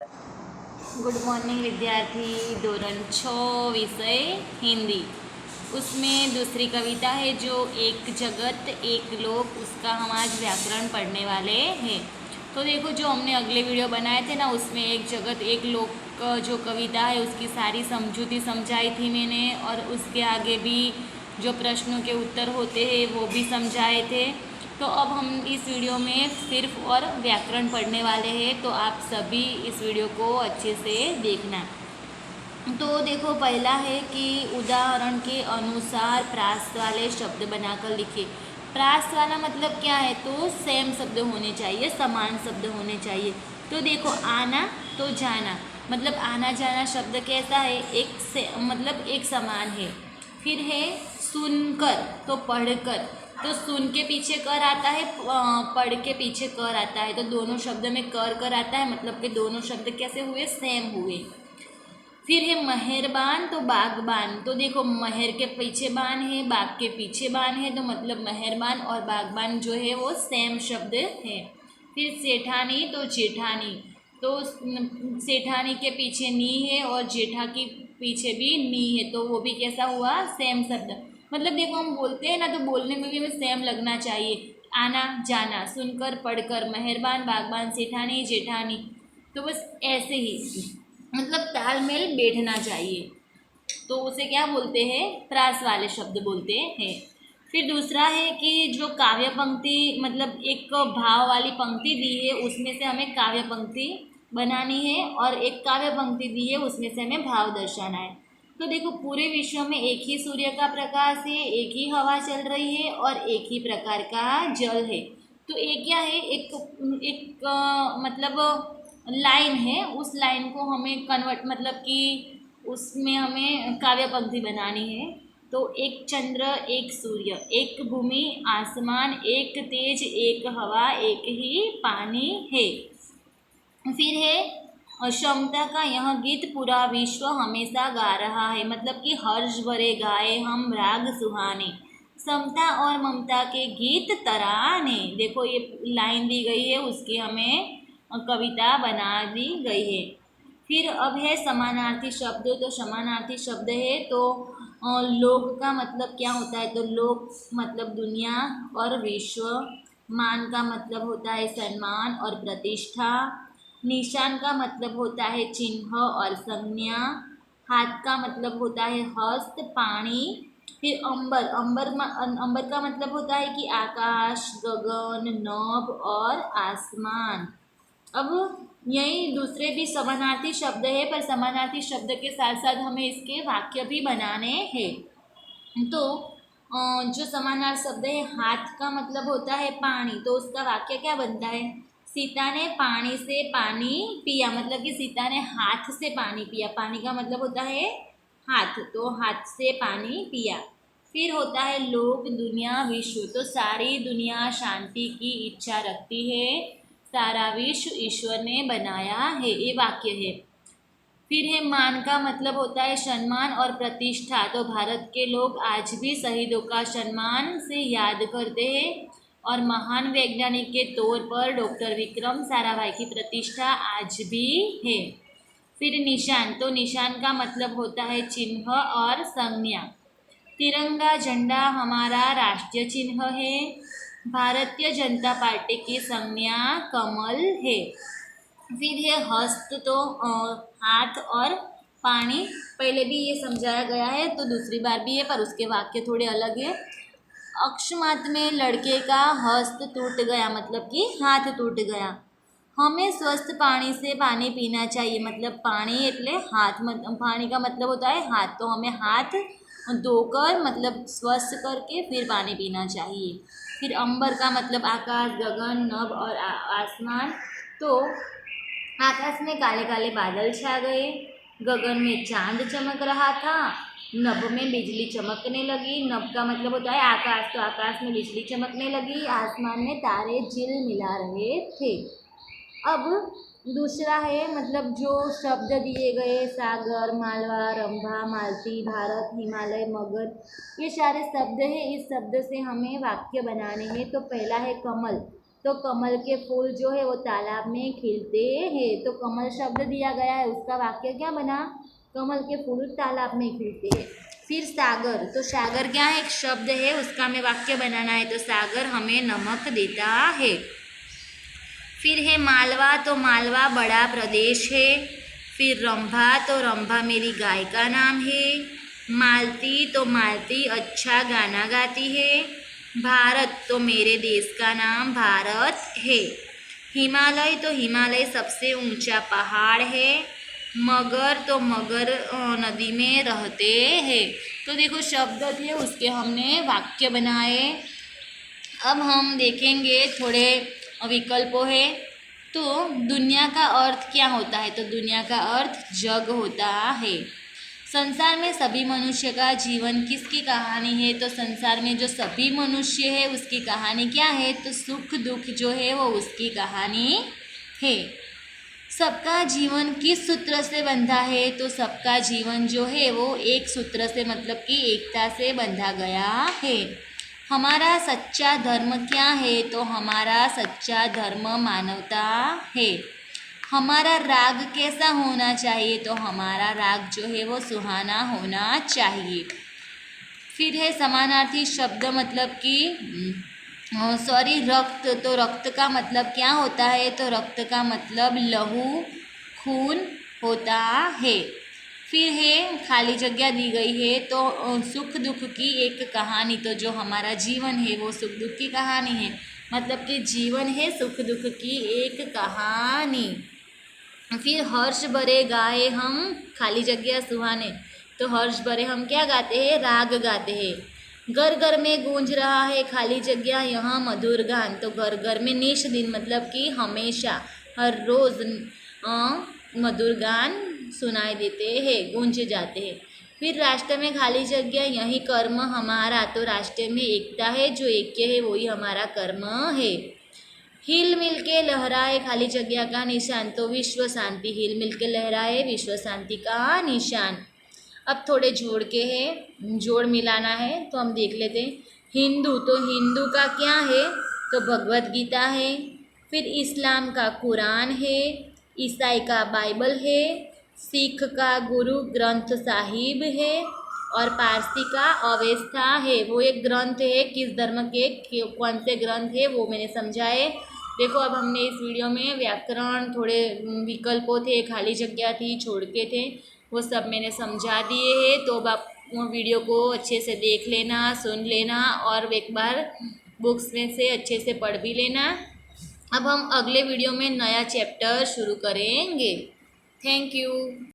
Good morning विद्यार्थी। धोरण 6 विषय हिंदी। उसमें दूसरी कविता है जो एक जगत एक लोक, उसका हम आज व्याकरण पढ़ने वाले हैं। तो देखो, जो हमने अगले वीडियो बनाए थे ना, उसमें एक जगत एक लोक का जो कविता है उसकी सारी समझूती समझाई थी मैंने, और उसके आगे भी जो प्रश्नों के उत्तर होते हैं वो भी समझाए थे। तो अब हम इस वीडियो में सिर्फ और व्याकरण पढ़ने वाले हैं, तो आप सभी इस वीडियो को अच्छे से देखना। तो देखो, पहला है कि उदाहरण के अनुसार प्रास वाले शब्द बनाकर लिखिए। प्रास वाला मतलब क्या है, तो सेम शब्द होने चाहिए, समान शब्द होने चाहिए। तो देखो, आना तो जाना, मतलब आना जाना शब्द कैसा है, एक से मतलब एक समान है। फिर है सुनकर, तो पढ़कर, तो सुन के पीछे कर आता है, पढ़ के पीछे कर आता है, तो दोनों शब्द में कर आता है, मतलब कि दोनों शब्द कैसे हुए, सेम हुए। फिर है मेहरबान, तो बागबान, तो देखो मेहर के पीछे बान है, बाग के पीछे बान है, तो मतलब मेहरबान और बागबान जो है वो सेम शब्द है। फिर सेठानी, तो जेठानी, तो सेठानी के पीछे नी है और जेठा के पीछे भी नी है, तो वो भी कैसा हुआ, सेम शब्द। मतलब देखो, हम बोलते हैं ना, तो बोलने में भी हमें सेम लगना चाहिए। आना जाना, सुनकर पढ़कर, मेहरबान बागबान सेठानी जेठानी, तो बस ऐसे ही मतलब तालमेल बैठना चाहिए, तो उसे क्या बोलते हैं, प्रास वाले शब्द बोलते हैं। फिर दूसरा है कि जो काव्य पंक्ति, मतलब एक भाव वाली पंक्ति दी है, उसमें से हमें काव्य पंक्ति बनानी है, और एक काव्य पंक्ति दी है उसमें से हमें भाव दर्शाना है। तो देखो, पूरे विश्व में एक ही सूर्य का प्रकाश है, एक ही हवा चल रही है और एक ही प्रकार का जल है। तो एक क्या है, एक मतलब लाइन है, उस लाइन को हमें कन्वर्ट, मतलब कि उसमें हमें काव्य पंक्ति बनानी है। तो एक चंद्र एक सूर्य, एक भूमि आसमान, एक तेज एक हवा, एक ही पानी है। फिर है क्षमता का यह गीत पूरा विश्व हमेशा गा रहा है, मतलब कि हर्ष भरे गाए हम राग सुहाने, समता और ममता के गीत तराने। देखो, ये लाइन दी गई है, उसकी हमें कविता बना दी गई है। फिर अब है समानार्थी शब्द। तो समानार्थी शब्द है, तो लोक का मतलब क्या होता है, तो लोक मतलब दुनिया और विश्व। मान का मतलब होता है सम्मान और प्रतिष्ठा। निशान का मतलब होता है चिन्ह और संज्ञा। हाथ का मतलब होता है हस्त पानी। फिर अंबर, अंबर का मतलब होता है कि आकाश गगन नभ और आसमान। अब यही दूसरे भी समानार्थी शब्द है, पर समानार्थी शब्द के साथ साथ हमें इसके वाक्य भी बनाने हैं। तो जो समानार्थी शब्द है, हाथ का मतलब होता है पानी, तो उसका वाक्य क्या बनता है, सीता ने पानी से पानी पिया, मतलब कि सीता ने हाथ से पानी पिया। पानी का मतलब होता है हाथ, तो हाथ से पानी पिया। फिर होता है लोक दुनिया विश्व, तो सारी दुनिया शांति की इच्छा रखती है, सारा विश्व ईश्वर ने बनाया है, ये वाक्य है। फिर है मान का मतलब होता है सम्मान और प्रतिष्ठा, तो भारत के लोग आज भी शहीदों का सम्मान से याद करते हैं, और महान वैज्ञानिक के तौर पर डॉक्टर विक्रम साराभाई की प्रतिष्ठा आज भी है। फिर निशान, तो निशान का मतलब होता है चिन्ह और संज्ञा। तिरंगा झंडा हमारा राष्ट्रीय चिन्ह है, भारतीय जनता पार्टी की संज्ञा कमल है। फिर है हस्त, तो हाथ और पानी, पहले भी ये समझाया गया है तो दूसरी बार भी है, पर उसके वाक्य थोड़े अलग है। अकस्मात में लड़के का हस्त टूट गया, मतलब कि हाथ टूट गया। हमें स्वस्थ पानी से पानी पीना चाहिए, मतलब पानी एटले हाथ, पानी का मतलब होता है हाथ, तो हमें हाथ धोकर मतलब स्वस्थ करके फिर पानी पीना चाहिए। फिर अंबर का मतलब आकाश गगन नभ और आसमान, तो आकाश में काले काले बादल छा गए, गगन में चांद चमक रहा था, नभ में बिजली चमकने लगी। नभ का मतलब होता है आकाश, तो आकाश में बिजली चमकने लगी, आसमान में तारे झिलमिला रहे थे। अब दूसरा है, मतलब जो शब्द दिए गए सागर मालवा रंभा मालती भारत हिमालय मगध, ये सारे शब्द हैं, इस शब्द से हमें वाक्य बनाने हैं। तो पहला है कमल, तो कमल के फूल जो है वो तालाब में खिलते हैं। तो कमल शब्द दिया गया है, उसका वाक्य क्या बना? कमल के फूल तालाब में खिलते हैं। फिर सागर, तो सागर क्या है? एक शब्द है, उसका हमें वाक्य बनाना है। तो सागर हमें नमक देता है। फिर है मालवा, तो मालवा बड़ा प्रदेश है। फिर रंभा, तो रंभा मेरी गाय का नाम है। मालती, तो मालती अच्छा गाना गाती है। भारत, तो मेरे देश का नाम भारत है। हिमालय, तो हिमालय सबसे ऊंचा पहाड़ है। मगर, तो मगर नदी में रहते हैं। तो देखो शब्द थे, उसके हमने वाक्य बनाए। अब हम देखेंगे थोड़े विकल्पों है। तो दुनिया का अर्थ क्या होता है? तो दुनिया का अर्थ जग होता है। संसार में सभी मनुष्य का जीवन किसकी कहानी है? तो संसार में जो सभी मनुष्य है उसकी कहानी क्या है? तो सुख दुख जो है वो उसकी कहानी है। सबका जीवन किस सूत्र से बंधा है? तो सबका जीवन जो है वो एक सूत्र से, मतलब कि एकता से बंधा गया है। हमारा सच्चा धर्म क्या है? तो हमारा सच्चा धर्म मानवता है। हमारा राग कैसा होना चाहिए? तो हमारा राग जो है वो सुहाना होना चाहिए। फिर है समानार्थी शब्द, मतलब कि रक्त, तो रक्त का मतलब क्या होता है? तो रक्त का मतलब लहू, खून होता है। फिर है खाली जगह दी गई है, तो सुख दुख की एक कहानी, तो जो हमारा जीवन है वो सुख दुख की कहानी है, मतलब कि जीवन है सुख दुख की एक कहानी। फिर हर्ष भरे गाए हम खाली जगह सुहाने, तो हर्ष भरे हम क्या गाते हैं? राग गाते हैं। घर घर में गूंज रहा है खाली जगह यहाँ मधुर गान, तो घर घर में निश दिन, मतलब कि हमेशा हर रोज़ मधुर गान सुनाई देते हैं, गूंज जाते हैं। फिर राष्ट्र में खाली जगह यही कर्म हमारा, तो राष्ट्र में एकता है, जो ऐक्य है वही हमारा कर्म है। हिल मिल के लहराए खाली जगह का निशान, तो विश्व शांति, हिल मिल के लहराए विश्व शांति का निशान। अब थोड़े जोड़ के है, जोड़ मिलाना है, तो हम देख लेते हैं। हिंदू, तो हिंदू का क्या है? तो भगवत गीता है। फिर इस्लाम का कुरान है। ईसाई का बाइबल है। सिख का गुरु ग्रंथ साहिब है। और पारसी का अवेस्था है। वो एक ग्रंथ है, किस धर्म के कौन से ग्रंथ है वो मैंने समझाए। देखो अब हमने इस वीडियो में व्याकरण, थोड़े विकल्पों थे, खाली जगह थी, छोड़ के थे, वो सब मैंने समझा दिए हैं। तो अब आप वीडियो को अच्छे से देख लेना, सुन लेना, और एक बार बुक्स में से अच्छे से पढ़ भी लेना। अब हम अगले वीडियो में नया चैप्टर शुरू करेंगे। Thank you.